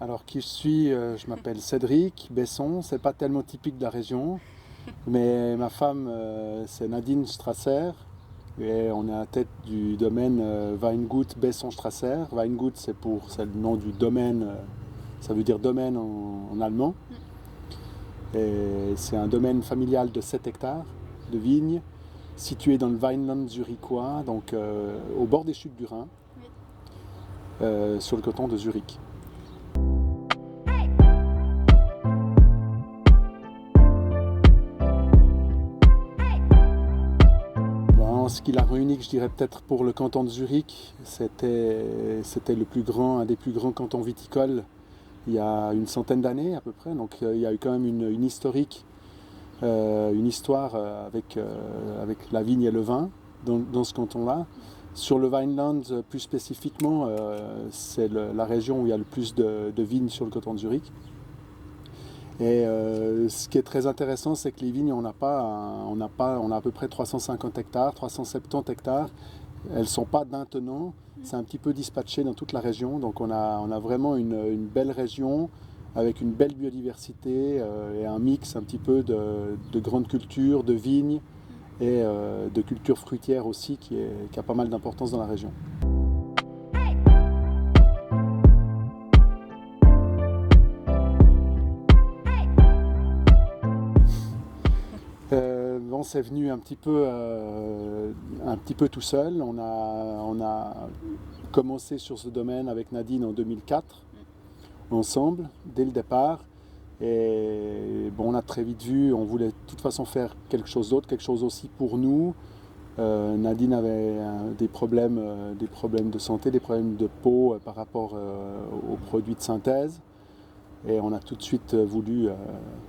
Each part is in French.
Alors qui je suis, je m'appelle Cédric Besson, c'est pas tellement typique de la région, mais ma femme c'est Nadine Strasser et on est à la tête du domaine Weingut Besson Strasser. Weingut c'est le nom du domaine, ça veut dire domaine en allemand. Et c'est un domaine familial de 7 hectares de vignes situé dans le Weinland zurichois, donc au bord des chutes du Rhin, sur le canton de Zurich. Ce qui l'a rend unique, je dirais peut-être pour le canton de Zurich, c'était un des plus grands cantons viticoles il y a une centaine d'années à peu près. Donc il y a eu quand même une histoire avec la vigne et le vin dans ce canton-là. Sur le Weinland, plus spécifiquement, c'est la région où il y a le plus de vignes sur le canton de Zurich. Et ce qui est très intéressant, c'est que les vignes, on a à peu près 350 hectares, 370 hectares. Elles ne sont pas d'un tenant, c'est un petit peu dispatché dans toute la région. Donc on a vraiment une belle région avec une belle biodiversité et un mix un petit peu de grandes cultures, de vignes et de cultures fruitières aussi qui a pas mal d'importance dans la région. C'est venu un petit peu tout seul. On a commencé sur ce domaine avec Nadine en 2004, ensemble, dès le départ. Et bon, on a très vite vu, on voulait de toute façon faire quelque chose d'autre, quelque chose aussi pour nous. Nadine avait des problèmes de santé, des problèmes de peau par rapport aux produits de synthèse. Et on a tout de suite voulu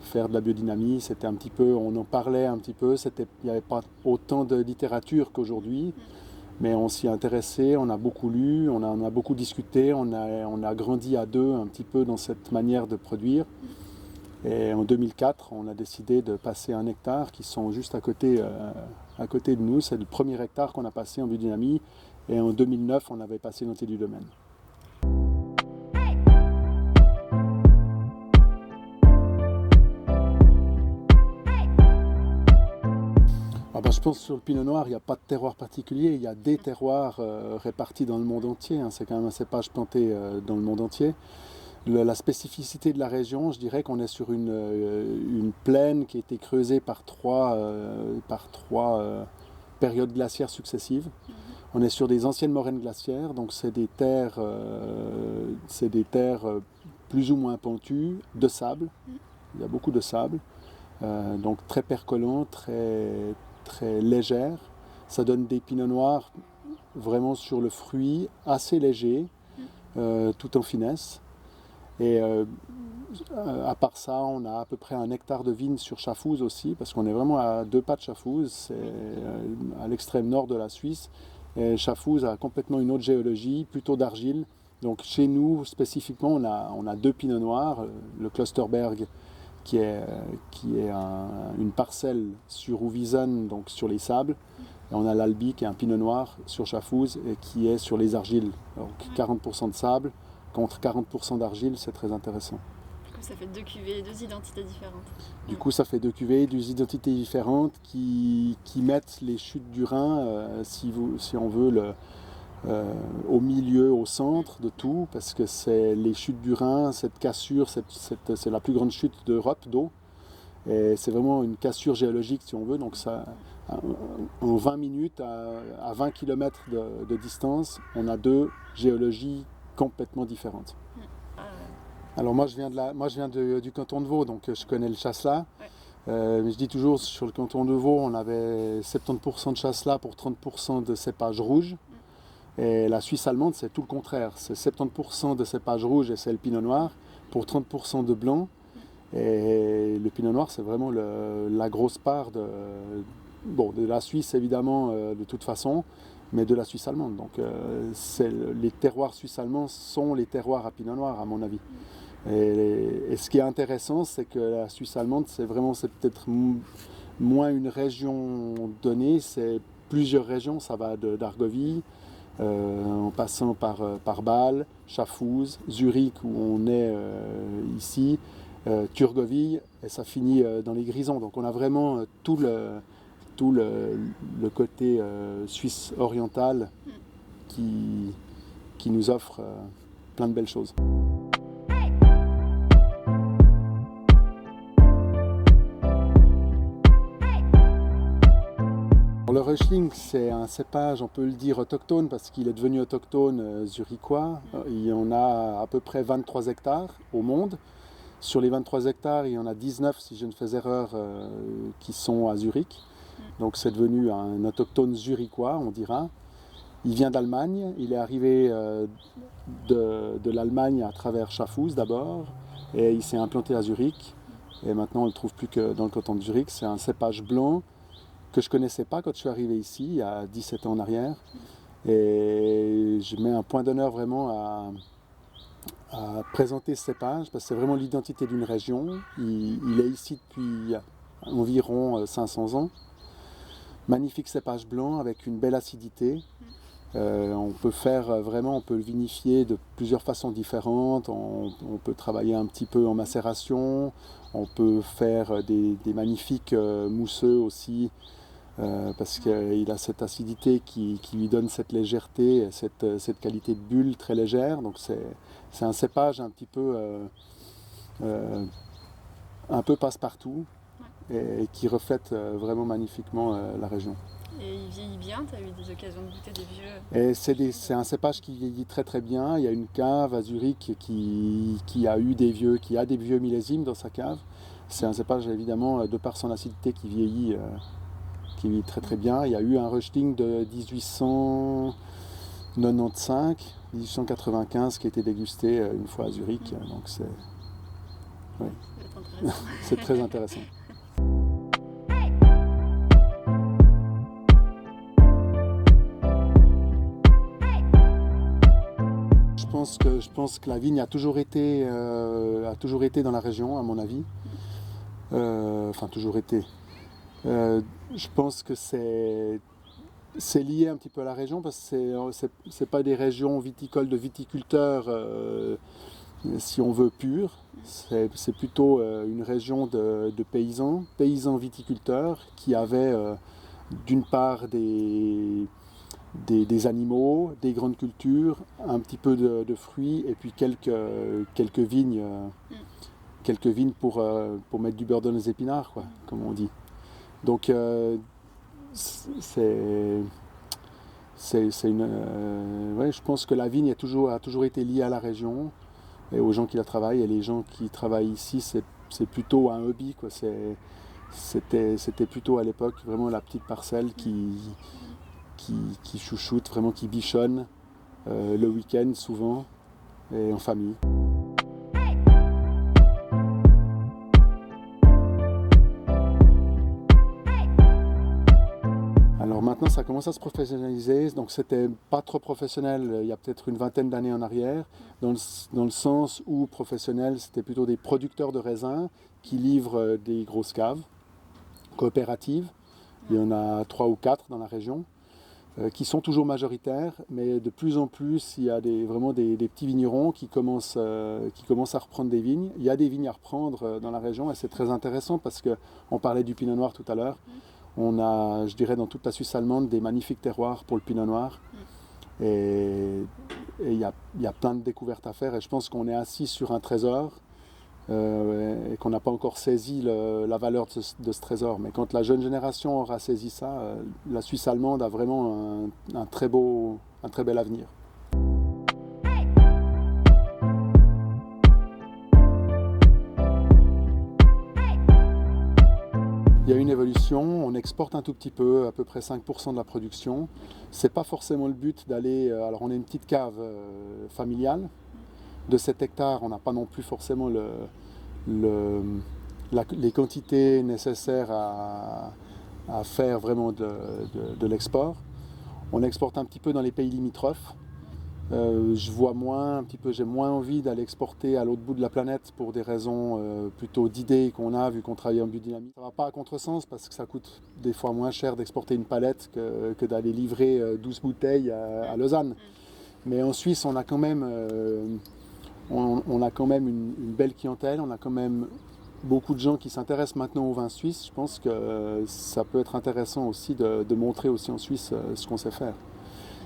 faire de la biodynamie. C'était un petit peu, on en parlait un petit peu. Il n'y avait pas autant de littérature qu'aujourd'hui, mais on s'y intéressait. On a beaucoup lu, on a beaucoup discuté. On a grandi à deux un petit peu dans cette manière de produire. Et en 2004, on a décidé de passer 1 hectare qui sont juste à côté de nous. C'est le premier hectare qu'on a passé en biodynamie. Et en 2009, on avait passé l'entier du domaine. Je pense que sur le pinot noir, il n'y a pas de terroir particulier, il y a des terroirs répartis dans le monde entier. C'est quand même un cépage planté dans le monde entier. La spécificité de la région, je dirais qu'on est sur une plaine qui a été creusée par trois périodes glaciaires successives. On est sur des anciennes moraines glaciaires, donc c'est des terres plus ou moins pentues, de sable. Il y a beaucoup de sable, donc très percolants, très légère. Ça donne des pinots noirs vraiment sur le fruit, assez légers, tout en finesse. Et à part ça, on a à peu près 1 hectare de vignes sur Schaffhouse aussi, parce qu'on est vraiment à 2 pas de Schaffhouse, c'est à l'extrême nord de la Suisse. Et Schaffhouse a complètement une autre géologie, plutôt d'argile. Donc chez nous, spécifiquement, on a 2 pinots noirs, le Klosterberg, qui est une parcelle sur Uwiesen, donc sur les sables. Et on a l'Albi qui est un pinot noir sur Schaffhouse et qui est sur les argiles. Donc 40% de sable contre 40% d'argile, c'est très intéressant. Du coup, ça fait 2 cuvées, 2 identités différentes. Du coup, ça fait 2 cuvées, 2 identités différentes qui mettent les chutes du Rhin, si on veut, au milieu, au centre de tout, parce que c'est les chutes du Rhin, cette cassure, c'est la plus grande chute d'Europe d'eau. Et c'est vraiment une cassure géologique, si on veut. Donc ça, en 20 minutes, à 20 km de distance, on a 2 géologies complètement différentes. Alors moi, je viens du canton de Vaud, donc je connais le chasselas. Mais je dis toujours, sur le canton de Vaud, on avait 70% de chasselas pour 30% de cépages rouges. Et la Suisse allemande, c'est tout le contraire. C'est 70% de cépages rouges et c'est le pinot noir pour 30% de blanc. Et le pinot noir, c'est vraiment la grosse part de la Suisse, évidemment, de toute façon, mais de la Suisse allemande. Donc les terroirs suisses allemands sont les terroirs à pinot noir, à mon avis. Et ce qui est intéressant, c'est que la Suisse allemande, c'est peut-être moins une région donnée, c'est plusieurs régions. Ça va d'Argovie, en passant par Bâle, Schaffhouse, Zurich où on est ici, Turgovie, et ça finit dans les Grisons. Donc on a vraiment tout le côté Suisse orientale qui nous offre plein de belles choses. Le Riesling, c'est un cépage, on peut le dire, autochtone parce qu'il est devenu autochtone zurichois. Il y en a à peu près 23 hectares au monde. Sur les 23 hectares, il y en a 19, si je ne fais erreur, qui sont à Zurich. Donc c'est devenu un autochtone zurichois, on dira. Il vient d'Allemagne, il est arrivé de l'Allemagne à travers Schaffhouse d'abord, et il s'est implanté à Zurich. Et maintenant on ne le trouve plus que dans le canton de Zurich. C'est un cépage blanc que je ne connaissais pas quand je suis arrivé ici, il y a 17 ans en arrière. Et je mets un point d'honneur vraiment à présenter ce cépage, parce que c'est vraiment l'identité d'une région. Il est ici depuis environ 500 ans. Magnifique cépage blanc avec une belle acidité. On peut on peut le vinifier de plusieurs façons différentes. On peut travailler un petit peu en macération. On peut faire des magnifiques mousseux aussi. Parce qu'il a cette acidité qui lui donne cette légèreté, cette qualité de bulle très légère. Donc c'est un cépage un petit peu passe-partout et qui reflète vraiment magnifiquement la région. Et il vieillit bien, tu as eu des occasions de goûter des vieux? Et c'est un cépage qui vieillit très très bien. Il y a une cave à Zurich qui a des vieux millésimes dans sa cave. C'est un cépage évidemment, de par son acidité, qui vieillit très très bien. Il y a eu un Riesling de 1895 qui a été dégusté une fois à Zurich. Donc c'est très intéressant. Je pense que la vigne a toujours été dans la région, à mon avis. Toujours été. Je pense que c'est lié un petit peu à la région parce que c'est pas des régions viticoles de viticulteurs, si on veut, pures. C'est plutôt une région de paysans viticulteurs qui avaient d'une part des animaux, des grandes cultures, un petit peu de fruits et puis quelques vignes pour mettre du beurre dans les épinards, quoi, comme on dit. Donc je pense que la vigne a toujours été liée à la région et aux gens qui la travaillent. Et les gens qui travaillent ici, c'est plutôt un hobby, quoi. C'était plutôt à l'époque vraiment la petite parcelle qui chouchoute, vraiment qui bichonne le week-end souvent et en famille. Alors maintenant ça commence à se professionnaliser, donc c'était pas trop professionnel il y a peut-être une vingtaine d'années en arrière, dans le sens où professionnel c'était plutôt des producteurs de raisins qui livrent des grosses caves coopératives. Il y en a 3 ou 4 dans la région. Qui sont toujours majoritaires, mais de plus en plus, il y a vraiment des petits vignerons qui commencent à reprendre des vignes. Il y a des vignes à reprendre dans la région et c'est très intéressant parce qu'on parlait du pinot noir tout à l'heure. On a, je dirais, dans toute la Suisse allemande, des magnifiques terroirs pour le pinot noir. Et il y a plein de découvertes à faire et je pense qu'on est assis sur un trésor et qu'on n'a pas encore saisi la valeur de ce trésor. Mais quand la jeune génération aura saisi ça, la Suisse allemande a vraiment un très bel avenir. Il y a une évolution, on exporte un tout petit peu, à peu près 5% de la production. C'est pas forcément le but d'aller... alors on a une petite cave familiale. De 7 hectares, on n'a pas non plus forcément les quantités nécessaires à faire vraiment de l'export. On exporte un petit peu dans les pays limitrophes. J'ai moins envie d'aller exporter à l'autre bout de la planète pour des raisons plutôt d'idées qu'on a, vu qu'on travaille en biodynamie. Ça ne va pas à contresens parce que ça coûte des fois moins cher d'exporter une palette que d'aller livrer 12 bouteilles à Lausanne. Mais en Suisse, on a quand même, on a quand même une belle clientèle, on a quand même beaucoup de gens qui s'intéressent maintenant au vin suisse. Je pense que ça peut être intéressant aussi de montrer aussi en Suisse ce qu'on sait faire.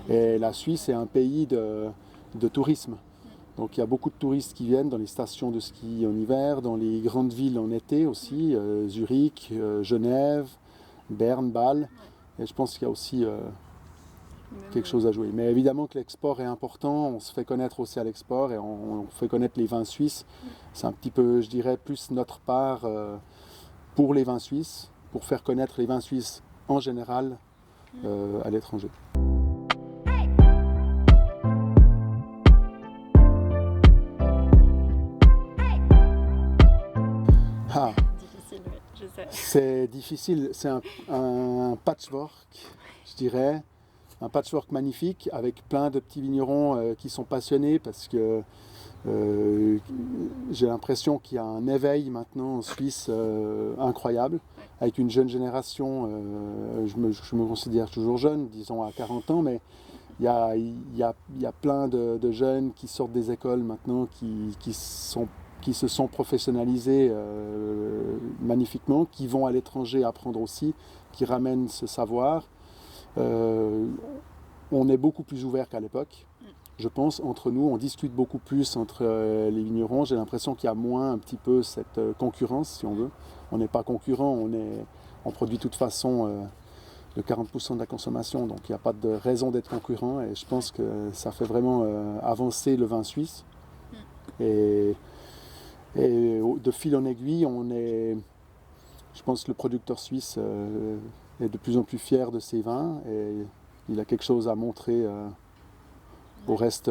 Et la Suisse est un pays de tourisme. Donc il y a beaucoup de touristes qui viennent dans les stations de ski en hiver, dans les grandes villes en été aussi, Zurich, Genève, Berne, Bâle. Et je pense qu'il y a aussi quelque chose à jouer. Mais évidemment que l'export est important, on se fait connaître aussi à l'export et on fait connaître les vins suisses. C'est un petit peu, je dirais, plus notre part pour les vins suisses, pour faire connaître les vins suisses en général à l'étranger. Ah, Difficile, oui, je sais. c'est difficile, c'est un patchwork, je dirais, un patchwork magnifique avec plein de petits vignerons qui sont passionnés parce que j'ai l'impression qu'il y a un éveil maintenant en Suisse incroyable, avec une jeune génération, je me considère toujours jeune, disons à 40 ans, mais il y a plein de jeunes qui sortent des écoles maintenant, qui se sont professionnalisés magnifiquement, qui vont à l'étranger apprendre aussi, qui ramènent ce savoir. On est beaucoup plus ouvert qu'à l'époque, je pense, entre nous, on discute beaucoup plus entre les vignerons. J'ai l'impression qu'il y a moins un petit peu cette concurrence, si on veut. On n'est pas concurrent, on produit de toute façon de 40% de la consommation, donc il n'y a pas de raison d'être concurrent et je pense que ça fait vraiment avancer le vin suisse. Et de fil en aiguille, je pense que le producteur suisse est de plus en plus fier de ses vins et il a quelque chose à montrer au reste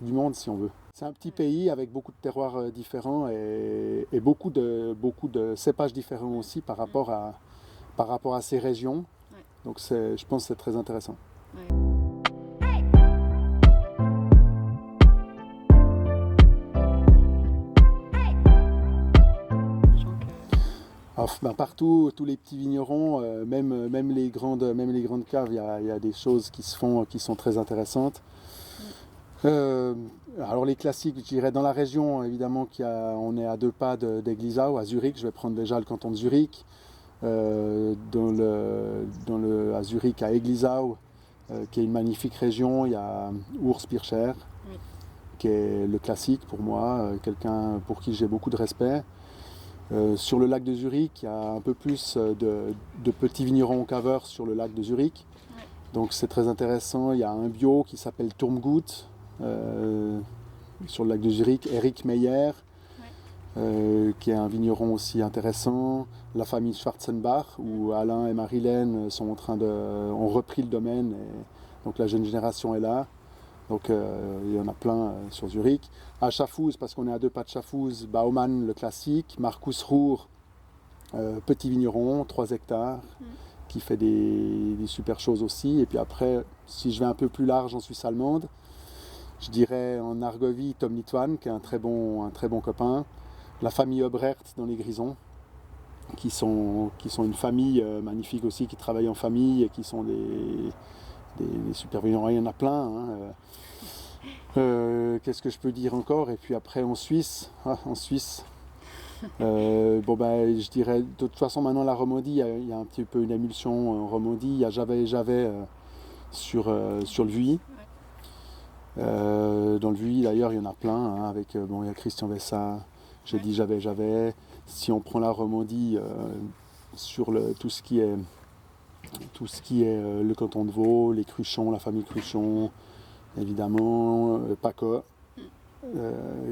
du monde, si on veut. C'est un petit pays avec beaucoup de terroirs différents et beaucoup de cépages différents aussi par rapport à ces régions. Donc je pense que c'est très intéressant. Partout, tous les petits vignerons, même les grandes caves, il y a des choses qui se font qui sont très intéressantes. Alors les classiques, je dirais dans la région, évidemment on est à 2 pas d'Eglisau, à Zurich, je vais prendre déjà le canton de Zurich. À Zurich, à Eglisau, qui est une magnifique région, il y a Urs Pircher, qui est le classique pour moi, quelqu'un pour qui j'ai beaucoup de respect. Sur le lac de Zurich, il y a un peu plus de petits vignerons caveurs sur le lac de Zurich. Donc c'est très intéressant. Il y a un bio qui s'appelle Turmgut sur le lac de Zurich, Eric Meyer, qui est un vigneron aussi intéressant. La famille Schwarzenbach, où Alain et Marilène ont repris le domaine. Et donc la jeune génération est là. Donc il y en a plein sur Zurich. À Schaffhouse, parce qu'on est à 2 pas de Schaffhouse, Baumann, le classique. Markus Ruhr, petit vigneron, 3 hectares, qui fait des super choses aussi. Et puis après, si je vais un peu plus large en Suisse allemande, je dirais en Argovie, Tom Litwan, qui est un très bon copain. La famille Obrert dans les Grisons, qui sont une famille magnifique aussi, qui travaillent en famille et qui sont des super vignerons. Il y en a plein. Hein. Qu'est-ce que je peux dire encore? Et puis après en Suisse, je dirais de toute façon maintenant la Romandie, il y a un petit peu une émulsion en Romandie. Il y a Javet sur le Vuy. Dans le Vuy d'ailleurs il y en a plein, hein, avec il y a Christian Vessa, j'ai dit Javet. Si on prend la Romandie sur tout ce qui est le canton de Vaud, les Cruchon, la famille Cruchon, évidemment, Paco,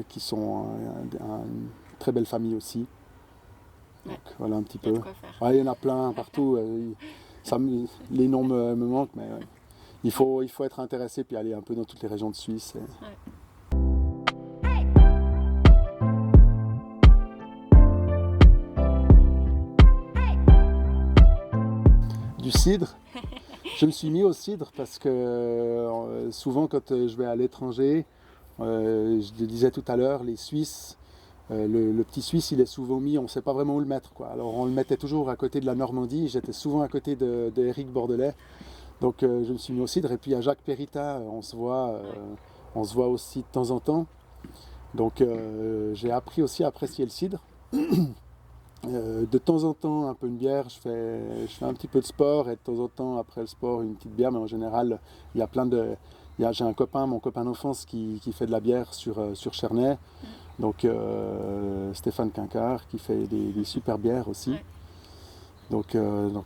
qui sont une très belle famille aussi. Donc voilà un petit peu. Il y en a plein partout. Les noms me manquent, mais il faut être intéressé puis aller un peu dans toutes les régions de Suisse. Du cidre. Je me suis mis au cidre parce que souvent quand je vais à l'étranger, je le disais tout à l'heure, les Suisses, le petit Suisse il est souvent mis, on ne sait pas vraiment où le mettre, quoi. Alors on le mettait toujours à côté de la Normandie, j'étais souvent à côté d'Éric Bordelais, Donc je me suis mis au cidre. Et puis à Jacques Périta, on se voit aussi de temps en temps. Donc j'ai appris aussi à apprécier le cidre. De temps en temps, un peu une bière, je fais un petit peu de sport et de temps en temps, après le sport, une petite bière. Mais en général, il y a j'ai un copain, mon copain d'enfance, qui fait de la bière sur Chernay. Donc Stéphane Quincard, qui fait des super bières aussi. Ouais. Donc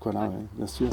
voilà, ouais, bien sûr.